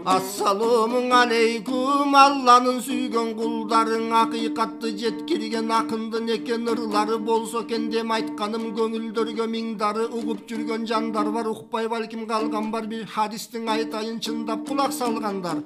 Assalamu aleykum, Allah'ın sүйгөн kulların hakikatты жеткирген акындын экен ырлары болсо экен деп айтканым көңүлдөргө миңдары угуп жүргөн жандар бар, укпай балким калган бар. Бир хадистин айтайын чындап кулак салгандар.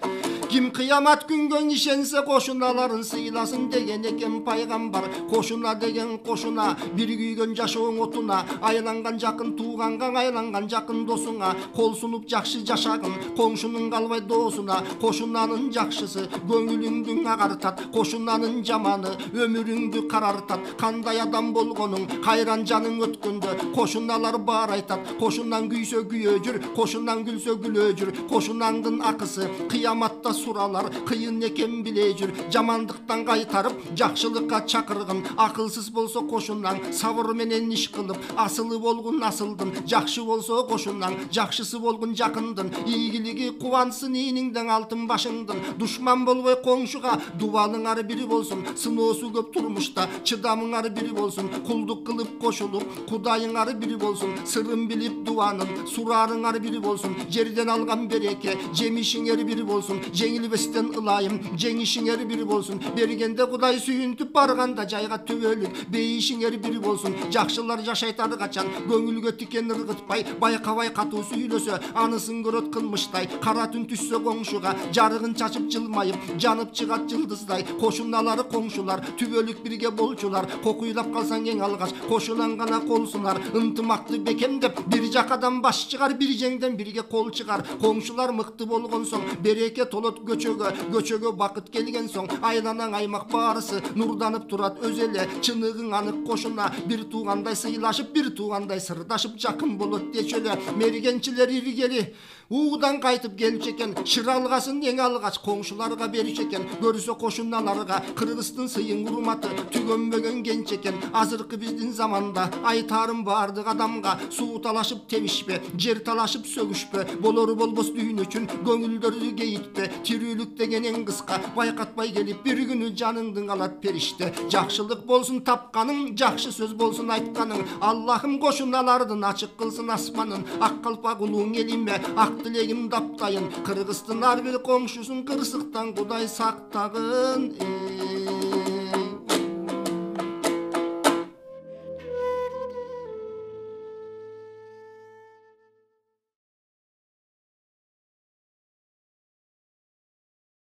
Ким кыямат күнгө ишенсе кошуналарын сыйласын деген экен пайгамбар. Кошуна деген кошуна, бир күйгөн жашооң отуна, айланган жакын тууганга, айланган жакын досуңа, кол сунуп жакшы жашагын коңшунун калбай доосуна. Кошунанын жакшысы көңүлүңдү агартат, кошунанын жаманы өмүрүңдү карартат. Кандай адам болгонуң кайран жаның өткөндө кошуналар бар айтат. Кошунан күйсө күйөө жүр, кошунан күлсө күлөө жүр. Кошунаңдын акысы кыяматта суралар, кыйын экен биле жүр. Жамандыктан кайтарып жакшылыкка чакыргын, акылсыз болсо кошунаң сабыр менен иш кылып, асылы болгун асылдын, жакшы болсо кошунаң жакшысы болгун жакындын. Ийгилиги кубансын ийниңден алтын башыңдын. Душман болбой коңшуга дубалыңар бири болсун. Сыноосу көп турмушта чыдамыңар бири болсун. Кулдук кылып кошулуп кудайыңар бири болсун. Сырын билип дуанын сурарыңар бири болсун. Жерден алган береке жемишиңер бири болсун. Жеңилбестен ылайым жеңишиңер бири болсун. Бергенде кудай сүйүнтүп, барганда жайга төбөлүк бейишиңер бири болсун. Жакшылар жашайтар качан көңүлгө тикен ыргытпай, байкабай катуу сүйлөсө анысын көрөт кылмыштай. Кара түн түссө коңшуга жарыгын чачып жылмайып, жанып чыгат жылдыздай. Кошуналары коңшулар түбөлүк бирге болчулар. Кокуйлап калсаң эң алгач кошунан гана кол сунар. Ынтымакты бекемдеп бир жакадан баш чыгар, бир жеңден бирге кол чыгар. Коңшулар мыкты болгон соң береке толот көчөгө, көчөгө бакыт келген соң айланаң аймак баарысы нурданып турат. Өз эле чыныгың анык кошуна бир туугандай сыйлашып, бир туугандай сырдашып жакын болот дечү эле. Мергенчилер иргели уудан кайтып келчү экен, шыралгасын эң алгач коңшуларга бериши экен. Көрсө кошуналарга Кыргыздын сыйын урматы түгөнбөгөн кенч экен. Азыркы биздин заманда айтарым бардык адамга: суу талашып тебишпе, жер талашып сөгүшпө, болору болбос дүйүн үчүн көңүлдөрдү кейитпе. Тирүүлүк деген эң кыска, байкатпай келип бир күнү жаныңдын калат периште. Жакшылык болсун тапканың, жакшы сөз болсун айтканың. Аллахым кошуналардын ачык кылсын асманын. Ак калпак улууң элиме, ак тилегим таптайын. Кыргыздын ар бир коңшусун кырсыктан кудай сактагын.